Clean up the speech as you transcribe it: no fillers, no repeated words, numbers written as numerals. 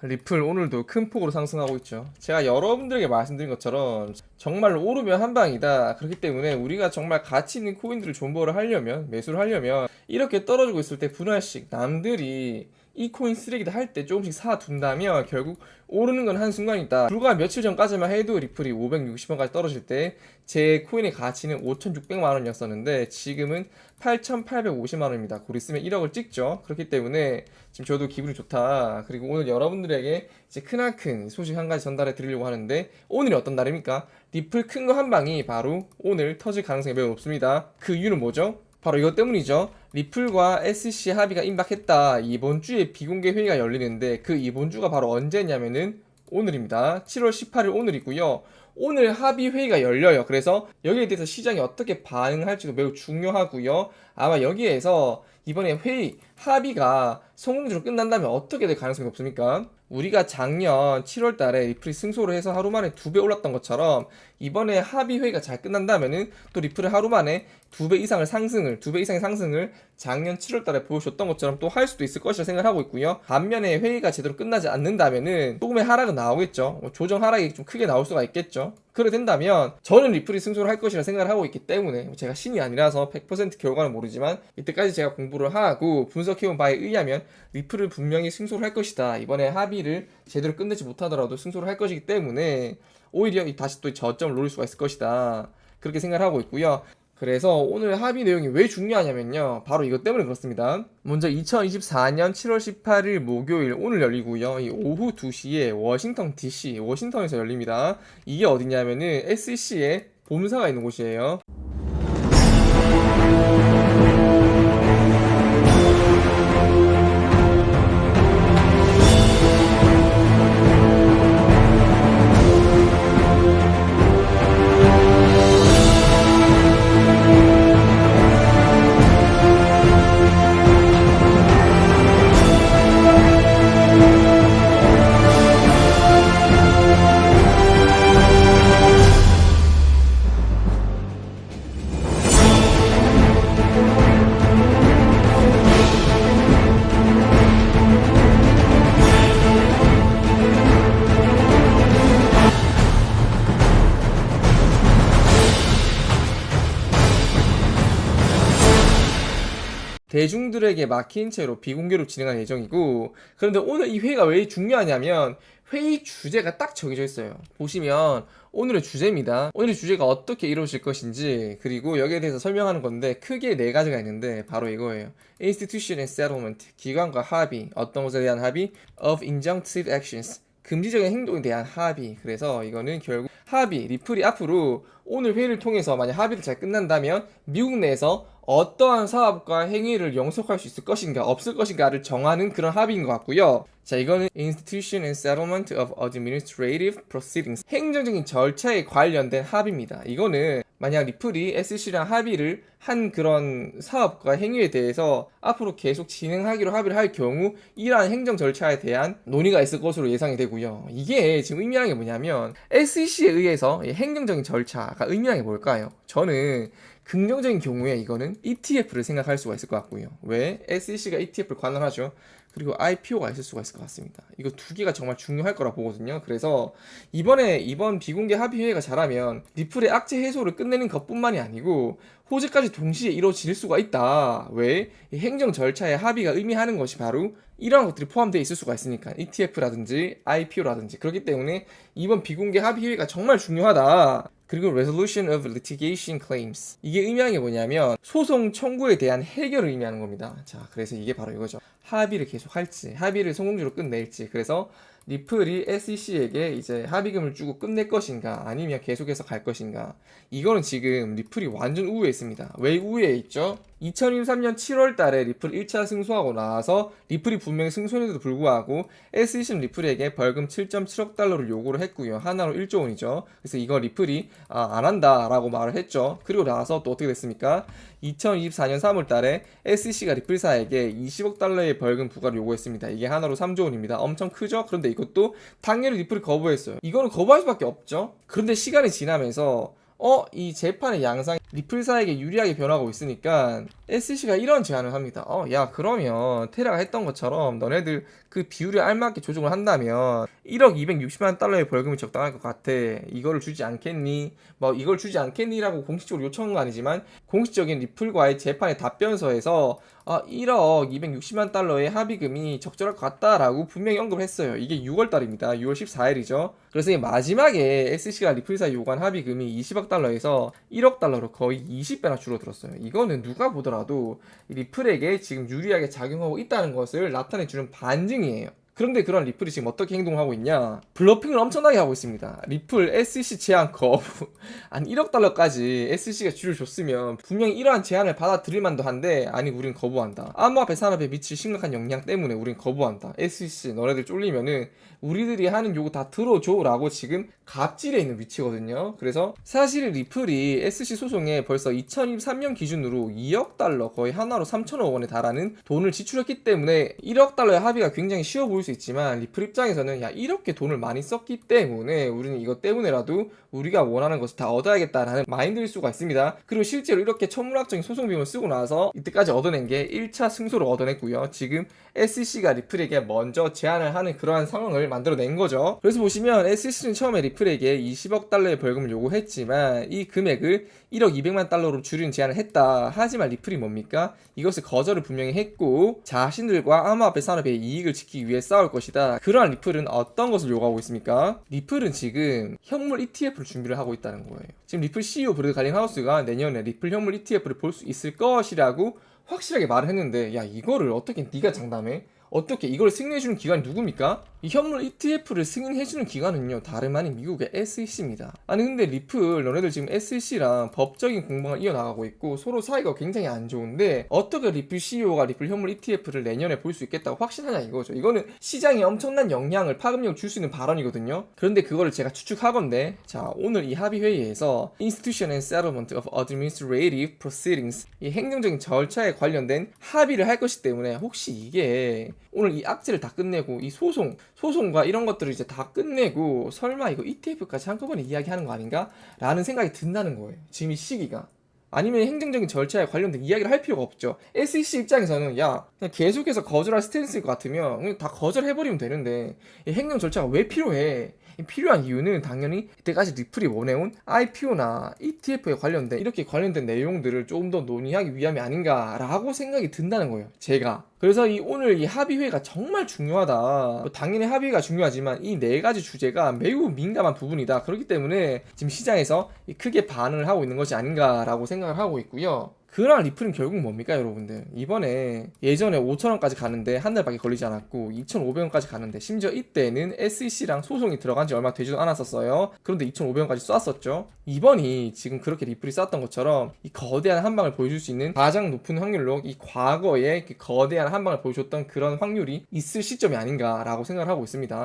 리플 오늘도 큰 폭으로 상승하고 있죠. 제가 여러분들에게 말씀드린 것처럼 정말 오르면 한방이다. 그렇기 때문에 우리가 정말 가치 있는 코인들을 존버를 하려면, 매수를 하려면 이렇게 떨어지고 있을 때 분할씩 남들이 이 코인 쓰레기다 할 때 조금씩 사둔다면 결국 오르는 건 한순간이다. 불과 며칠 전까지만 해도 리플이 560원까지 떨어질 때 제 코인의 가치는 5,600만 원이었었는데 지금은 8,850만 원입니다. 곧 있으면 1억을 찍죠. 그렇기 때문에 지금 저도 기분이 좋다. 그리고 오늘 여러분들에게 이제 크나큰 소식 한 가지 전달해 드리려고 하는데, 오늘이 어떤 날입니까? 리플 큰 거 한 방이 바로 오늘 터질 가능성이 매우 높습니다. 그 이유는 뭐죠? 바로 이것 때문이죠. 리플과 SC 합의가 임박했다. 이번 주에 비공개 회의가 열리는데 그 이번 주가 바로 언제냐면은 오늘입니다. 7월 18일 오늘이고요. 오늘 합의 회의가 열려요. 그래서 여기에 대해서 시장이 어떻게 반응할지도 매우 중요하고요. 아마 여기에서 이번에 회의 합의가 성공적으로 끝난다면 어떻게 될 가능성이 높습니까? 우리가 작년 7월 달에 리플이 승소를 해서 하루 만에 2배 올랐던 것처럼 이번에 합의 회의가 잘 끝난다면은 또 리플을 하루 만에 2배 이상의 상승을 작년 7월 달에 보여줬던 것처럼 또 할 수도 있을 것이라 생각하고 있고요. 반면에 회의가 제대로 끝나지 않는다면은 조금의 하락은 나오겠죠. 조정 하락이 좀 크게 나올 수가 있겠죠. 그래 된다면 저는 리플이 승소를 할 것이라 생각을 하고 있기 때문에, 제가 신이 아니라서 100% 결과는 모르지만 이때까지 제가 공부를 하고 분석해온 바에 의하면 리플은 분명히 승소를 할 것이다. 이번에 합의를 제대로 끝내지 못하더라도 승소를 할 것이기 때문에 오히려 다시 또 저점을 노릴 수가 있을 것이다. 그렇게 생각을 하고 있고요. 그래서 오늘 합의 내용이 왜 중요하냐면요, 바로 이것 때문에 그렇습니다. 먼저 2024년 7월 18일 목요일 오늘 열리고요. 이 오후 2시에 워싱턴 DC, 워싱턴에서 열립니다. 이게 어디냐면은 SEC의 본사가 있는 곳이에요. 대중들에게 막힌 채로 비공개로 진행할 예정이고, 그런데 오늘 이 회의가 왜 중요하냐면 회의 주제가 딱 정해져 있어요. 보시면 오늘의 주제입니다. 오늘의 주제가 어떻게 이루어질 것인지, 그리고 여기에 대해서 설명하는 건데 크게 네 가지가 있는데 바로 이거예요. Institution and Settlement, 기관과 합의, 어떤 것에 대한 합의, of Injunctive Actions, 금지적인 행동에 대한 합의. 그래서 이거는 결국 합의, 리플이 앞으로 오늘 회의를 통해서 만약 합의를 잘 끝난다면 미국 내에서 어떠한 사업과 행위를 영속할 수 있을 것인가 없을 것인가를 정하는 그런 합의인 것 같고요. 자, 이거는 Institution and Settlement of Administrative Proceedings, 행정적인 절차에 관련된 합의입니다. 이거는 만약 리플이 SEC랑 합의를 한 그런 사업과 행위에 대해서 앞으로 계속 진행하기로 합의를 할 경우 이러한 행정 절차에 대한 논의가 있을 것으로 예상이 되고요. 이게 지금 의미하는 게 뭐냐면 SEC에 의해서 행정적인 절차가 의미하는 게 뭘까요? 저는 긍정적인 경우에 이거는 ETF를 생각할 수가 있을 것 같고요. 왜? SEC가 ETF를 관할하죠. 그리고 IPO가 있을 수가 있을 것 같습니다. 이거 두 개가 정말 중요할 거라 보거든요. 그래서 이번 비공개 합의 회의가 잘하면 리플의 악재 해소를 끝내는 것뿐만이 아니고 호재까지 동시에 이루어질 수가 있다. 왜? 이 행정 절차의 합의가 의미하는 것이 바로 이러한 것들이 포함되어 있을 수가 있으니까, ETF라든지 IPO라든지. 그렇기 때문에 이번 비공개 합의 회의가 정말 중요하다. 그리고 Resolution of Litigation Claims, 이게 의미하는 게 뭐냐면 소송 청구에 대한 해결을 의미하는 겁니다. 자, 그래서 이게 바로 이거죠. 합의를 계속 할지, 합의를 성공적으로 끝낼지. 그래서 리플이 SEC에게 이제 합의금을 주고 끝낼 것인가 아니면 계속해서 갈 것인가. 이거는 지금 리플이 완전 우위에 있습니다. 왜 우위에 있죠? 2023년 7월 달에 리플 1차 승소하고 나와서 리플이 분명히 승소했는데도 불구하고 SEC는 리플에게 벌금 7.7억 달러를 요구를 했고요. 하나로 1조 원이죠. 그래서 이거 리플이 안 한다라고 말을 했죠. 그리고 나서 또 어떻게 됐습니까? 2024년 3월 달에 SEC가 리플사에게 20억 달러의 벌금 부과를 요구했습니다. 이게 하나로 3조 원입니다. 엄청 크죠? 그런데 이것도 당연히 리플이 거부했어요. 이거는 거부할 수밖에 없죠. 그런데 시간이 지나면서 이 재판의 양상이 리플사에게 유리하게 변하고 있으니까 SC가 이런 제안을 합니다. 야, 그러면 테라가 했던 것처럼 너네들 그 비율에 알맞게 조정을 한다면 1억 260만 달러의 벌금이 적당할 것 같아. 이거를 주지 않겠니? 뭐 이걸 주지 않겠니라고 공식적으로 요청한 거 아니지만 공식적인 리플과의 재판의 답변서에서 1억 260만 달러의 합의금이 적절할 것 같다라고 분명히 언급을 했어요. 이게 6월 달입니다. 6월 14일이죠. 그래서 이 마지막에 SC가 리플사에 요구한 합의금이 20억 달러에서 1억 달러로 거의 20배나 줄어들었어요. 이거는 누가 보더라도 리플에게 지금 유리하게 작용하고 있다는 것을 나타내주는 반증이에요. 그런데 그런 리플이 지금 어떻게 행동하고 있냐? 블러핑을 엄청나게 하고 있습니다. 리플 SC 제한 거부. 아니 1억 달러까지 SC가 줄을 줬으면 분명히 이러한 제안을 받아들일 만도 한데 아니 우린 거부한다. 암호화폐 산업에 미칠 심각한 영향 때문에 우린 거부한다. SC 너네들 쫄리면은 우리들이 하는 요구 다 들어줘 라고 지금 갑질해 있는 위치거든요. 그래서 사실 리플이 SC 소송에 벌써 2023년 기준으로 2억 달러 거의 하나로 3천억 원에 달하는 돈을 지출했기 때문에 1억 달러의 합의가 굉장히 쉬워 보일 수 있지만 리플 입장에서는 야 이렇게 돈을 많이 썼기 때문에 우리는 이것 때문에라도 우리가 원하는 것을 다 얻어야겠다라는 마인드일 수가 있습니다. 그리고 실제로 이렇게 천문학적인 소송 비용을 쓰고 나서 이때까지 얻어낸 게 1차 승소를 얻어냈고요. 지금 SC가 리플에게 먼저 제안을 하는 그러한 상황을 만들어낸 거죠. 그래서 보시면 SC는 처음에 리플에게 20억 달러의 벌금을 요구했지만 이 금액을 1억 200만 달러로 줄이는 제안을 했다. 하지만 리플이 뭡니까? 이것을 거절을 분명히 했고 자신들과 암호화폐 산업의 이익을 지키기 위해 싸울 것이다. 그러한 리플은 어떤 것을 요구하고 있습니까? 리플은 지금 현물 ETF를 준비를 하고 있다는 거예요. 지금 리플 CEO 브래드 갈링하우스가 내년에 리플 현물 ETF를 볼 수 있을 것이라고 확실하게 말을 했는데 야 이거를 어떻게 네가 장담해? 어떻게 이걸 승인해주는 기관이 누굽니까? 이 현물 ETF를 승인해주는 기관은요 다름 아닌 미국의 SEC입니다. 아니 근데 리플 너네들 지금 SEC랑 법적인 공방을 이어나가고 있고 서로 사이가 굉장히 안 좋은데 어떻게 리플 CEO가 리플 현물 ETF를 내년에 볼 수 있겠다고 확신하냐 이거죠. 이거는 시장에 엄청난 영향을 파급력을 줄 수 있는 발언이거든요. 그런데 그거를 제가 추측하건데 자 오늘 이 합의 회의에서 Institution and Settlement of Administrative Proceedings 이 행정적인 절차에 관련된 합의를 할 것이기 때문에 혹시 이게 오늘 이 악재를 다 끝내고 이 소송과 이런 것들을 이제 다 끝내고 설마 이거 ETF까지 한꺼번에 이야기하는 거 아닌가? 라는 생각이 든다는 거예요. 지금 이 시기가. 아니면 행정적인 절차에 관련된 이야기를 할 필요가 없죠. SEC 입장에서는 야 그냥 계속해서 거절할 스탠스일 것 같으면 그냥 다 거절해버리면 되는데 이 행정 절차가 왜 필요해? 필요한 이유는 당연히 이때까지 리플이 원해온 IPO나 ETF에 관련된 이렇게 관련된 내용들을 조금 더 논의하기 위함이 아닌가라고 생각이 든다는 거예요. 제가. 그래서 오늘 이 합의회가 정말 중요하다. 당연히 합의가 중요하지만 이 네 가지 주제가 매우 민감한 부분이다. 그렇기 때문에 지금 시장에서 크게 반응을 하고 있는 것이 아닌가라고 생각을 하고 있고요. 그러한 리플은 결국 뭡니까 여러분들? 이번에 예전에 5,000원까지 가는데 한 달밖에 걸리지 않았고 2,500원까지 가는데 심지어 이때는 SEC랑 소송이 들어간 지 얼마 되지도 않았었어요. 그런데 2,500원까지 쐈었죠. 이번이 지금 그렇게 리플이 쐈던 것처럼 이 거대한 한방을 보여줄 수 있는 가장 높은 확률로 이 과거에 거대한 한방을 보여줬던 그런 확률이 있을 시점이 아닌가라고 생각을 하고 있습니다.